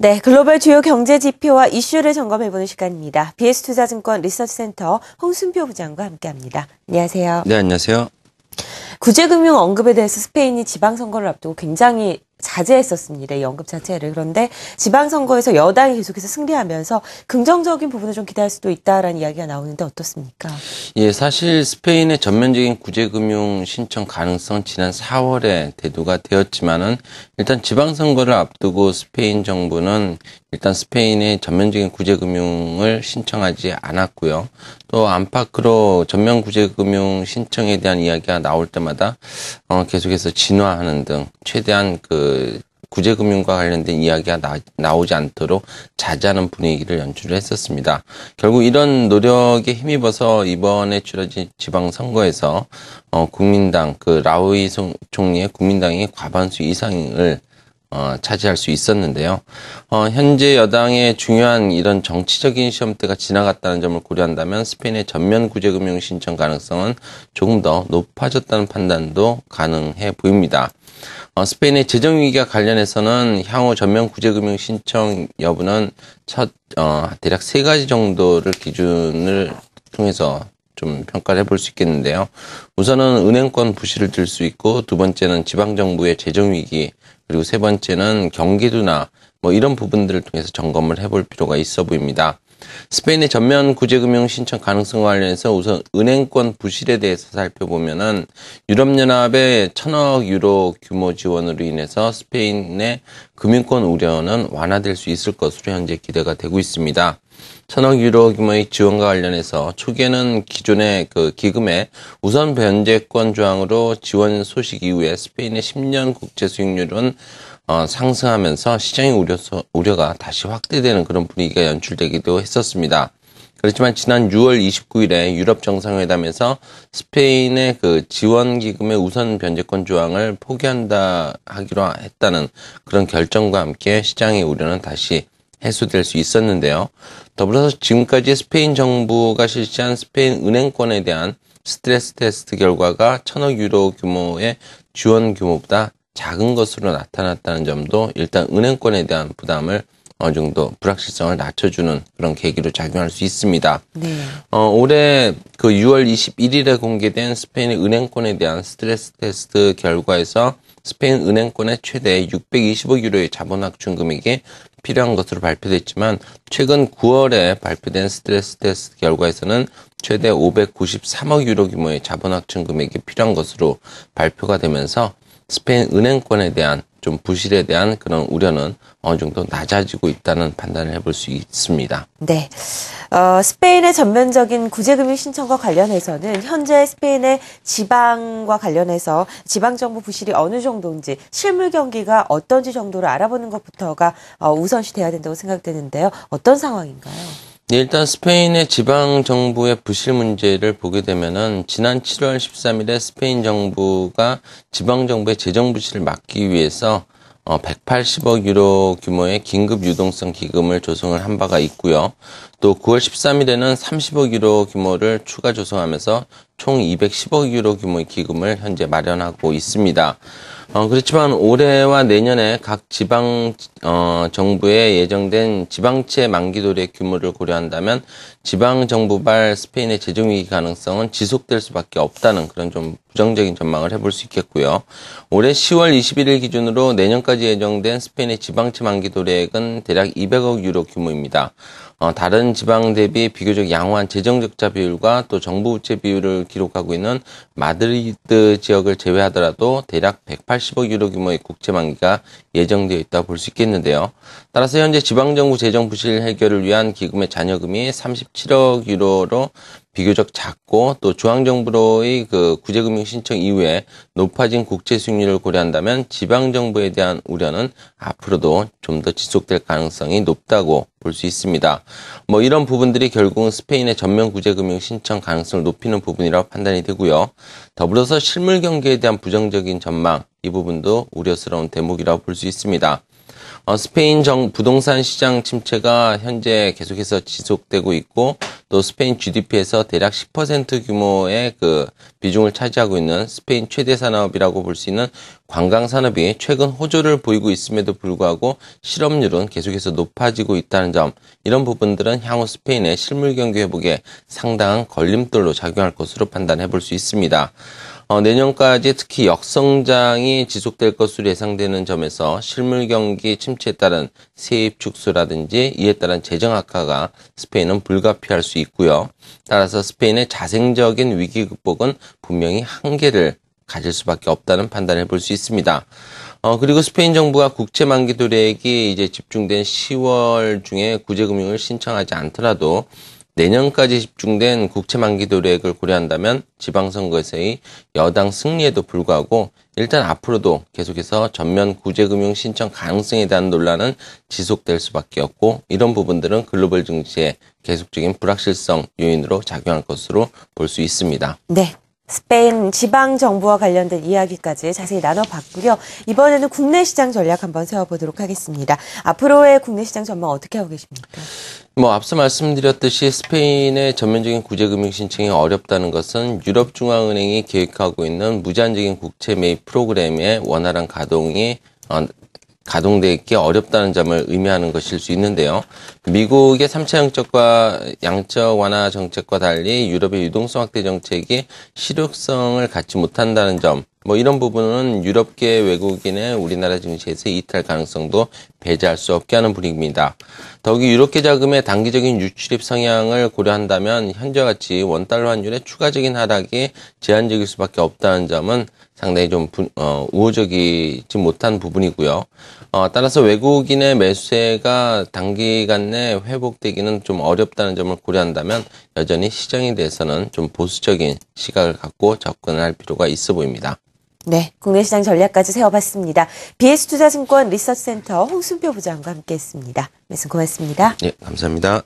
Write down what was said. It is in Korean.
네, 글로벌 주요 경제 지표와 이슈를 점검해보는 시간입니다. BS투자증권 리서치센터 홍순표 부장과 함께합니다. 안녕하세요. 네, 안녕하세요. 구제금융 언급에 대해서 스페인이 지방선거를 앞두고 굉장히 자제했었습니다. 이 언급 자체를. 그런데 지방선거에서 여당이 계속해서 승리하면서 긍정적인 부분을 좀 기대할 수도 있다라는 이야기가 나오는데 어떻습니까? 예, 사실 스페인의 전면적인 구제금융 신청 가능성 지난 4월에 대두가 되었지만은 일단 지방선거를 앞두고 스페인 정부는 일단 스페인의 전면적인 구제금융을 신청하지 않았고요. 또 안팎으로 전면 구제금융 신청에 대한 이야기가 나올 때마다 계속해서 진화하는 등 최대한 그 구제금융과 관련된 이야기가 나오지 않도록 자제하는 분위기를 연출을 했었습니다. 결국 이런 노력에 힘입어서 이번에 치러진 지방선거에서 국민당 그 라우이 총리의 국민당이 과반수 이상을 차지할 수 있었는데요. 현재 여당의 중요한 이런 정치적인 시험대가 지나갔다는 점을 고려한다면 스페인의 전면 구제금융 신청 가능성은 조금 더 높아졌다는 판단도 가능해 보입니다. 스페인의 재정위기와 관련해서는 향후 전면 구제금융 신청 여부는 대략 3가지 정도를 기준을 통해서 좀 평가를 해볼 수 있겠는데요. 우선은 은행권 부실을 들 수 있고, 두 번째는 지방정부의 재정위기, 그리고 세 번째는 경기도나 이런 부분들을 통해서 점검을 해볼 필요가 있어 보입니다. 스페인의 전면 구제금융 신청 가능성과 관련해서 우선 은행권 부실에 대해서 살펴보면은 유럽연합의 1,000억 유로 규모 지원으로 인해서 스페인의 금융권 우려는 완화될 수 있을 것으로 현재 기대가 되고 있습니다. 1,000억 유로 규모의 지원과 관련해서 초기에는 기존의 그 기금의 우선 변제권 조항으로 지원 소식 이후에 스페인의 10년 국채 수익률은 상승하면서 시장의 우려가 다시 확대되는 그런 분위기가 연출되기도 했었습니다. 그렇지만 지난 6월 29일에 유럽 정상회담에서 스페인의 그 지원 기금의 우선 변제권 조항을 하기로 했다는 그런 결정과 함께 시장의 우려는 다시 해소될 수 있었는데요. 더불어서 지금까지 스페인 정부가 실시한 스페인 은행권에 대한 스트레스 테스트 결과가 1,000억 유로 규모의 지원 규모보다 작은 것으로 나타났다는 점도 일단 은행권에 대한 부담을 어느 정도 불확실성을 낮춰주는 그런 계기로 작용할 수 있습니다. 네. 올해 그 6월 21일에 공개된 스페인 은행권에 대한 스트레스 테스트 결과에서 스페인 은행권의 최대 620억 유로의 자본 확충 금액이 필요한 것으로 발표됐지만 최근 9월에 발표된 스트레스 테스트 결과에서는 최대 593억 유로 규모의 자본 확충 금액이 필요한 것으로 발표가 되면서 스페인 은행권에 대한 좀 부실에 대한 그런 우려는 어느 정도 낮아지고 있다는 판단을 해볼 수 있습니다. 네. 스페인의 전면적인 구제금융 신청과 관련해서는 현재 스페인의 지방과 관련해서 지방정부 부실이 어느 정도인지 실물 경기가 어떤지 정도를 알아보는 것부터가 우선시 돼야 된다고 생각되는데요. 어떤 상황인가요? 네, 일단 스페인의 지방 정부의 부실 문제를 보게 되면은 지난 7월 13일에 스페인 정부가 지방 정부의 재정 부실을 막기 위해서 180억 유로 규모의 긴급 유동성 기금을 조성을 한 바가 있고요. 또 9월 13일에는 30억 유로 규모를 추가 조성하면서 총 210억 유로 규모의 기금을 현재 마련하고 있습니다. 그렇지만 올해와 내년에 각 지방 정부에 예정된 지방채 만기 도래 규모를 고려한다면 지방 정부발 스페인의 재정 위기 가능성은 지속될 수밖에 없다는 그런 좀 부정적인 전망을 해볼 수 있겠고요. 올해 10월 21일 기준으로 내년까지 예정된 스페인의 지방채 만기 도래액은 대략 200억 유로 규모입니다. 다른 지방 대비 비교적 양호한 재정 적자 비율과 또 정부 부채 비율을 기록하고 있는 마드리드 지역을 제외하더라도 대략 180억 유로 규모의 국채 만기가 예정되어 있다고 볼 수 있겠는데요. 따라서 현재 지방정부 재정 부실 해결을 위한 기금의 잔여금이 37억 유로로 비교적 작고 또 중앙정부로의 그 구제금융 신청 이후에 높아진 국채 수익률을 고려한다면 지방정부에 대한 우려는 앞으로도 좀 더 지속될 가능성이 높다고 볼 수 있습니다. 이런 부분들이 결국은 스페인의 전면 구제금융 신청 가능성을 높이는 부분이라고 판단이 되고요. 더불어서 실물 경기에 대한 부정적인 전망, 이 부분도 우려스러운 대목이라고 볼 수 있습니다. 스페인 부동산 시장 침체가 현재 계속해서 지속되고 있고 또 스페인 GDP에서 대략 10% 규모의 그 비중을 차지하고 있는 스페인 최대 산업이라고 볼 수 있는 관광 산업이 최근 호조를 보이고 있음에도 불구하고 실업률은 계속해서 높아지고 있다는 점, 이런 부분들은 향후 스페인의 실물 경기 회복에 상당한 걸림돌로 작용할 것으로 판단해 볼 수 있습니다. 내년까지 특히 역성장이 지속될 것으로 예상되는 점에서 실물 경기 침체에 따른 세입 축소라든지 이에 따른 재정 악화가 스페인은 불가피할 수 있고요. 따라서 스페인의 자생적인 위기 극복은 분명히 한계를 가질 수밖에 없다는 판단을 해볼 수 있습니다. 그리고 스페인 정부가 국채 만기 도래액이 이제 집중된 10월 중에 구제금융을 신청하지 않더라도 내년까지 집중된 국채 만기 도래액을 고려한다면 지방선거에서의 여당 승리에도 불구하고 일단 앞으로도 계속해서 전면 구제금융 신청 가능성에 대한 논란은 지속될 수밖에 없고, 이런 부분들은 글로벌 증시의 계속적인 불확실성 요인으로 작용할 것으로 볼 수 있습니다. 네. 스페인 지방정부와 관련된 이야기까지 자세히 나눠봤고요. 이번에는 국내 시장 전략 한번 세워보도록 하겠습니다. 앞으로의 국내 시장 전망 어떻게 하고 계십니까? 앞서 말씀드렸듯이 스페인의 전면적인 구제금융 신청이 어렵다는 것은 유럽중앙은행이 계획하고 있는 무제한적인 국채 매입 프로그램의 원활한 가동이 가동되기 어렵다는 점을 의미하는 것일 수 있는데요. 미국의 3차 양적 완화 정책과 달리 유럽의 유동성 확대 정책이 실효성을 갖지 못한다는 점, 이런 부분은 유럽계 외국인의 우리나라 증시에서 이탈 가능성도 배제할 수 없게 하는 분위기입니다. 더욱이 유럽계 자금의 단기적인 유출입 성향을 고려한다면 현재와 같이 원달러 환율의 추가적인 하락이 제한적일 수밖에 없다는 점은 상당히 좀 우호적이지 못한 부분이고요. 따라서 외국인의 매수세가 단기간 내 회복되기는 좀 어렵다는 점을 고려한다면 여전히 시장에 대해서는 좀 보수적인 시각을 갖고 접근할 필요가 있어 보입니다. 네, 국내 시장 전략까지 세워봤습니다. BS투자증권 리서치센터 홍순표 부장과 함께했습니다. 말씀 고맙습니다. 네, 감사합니다.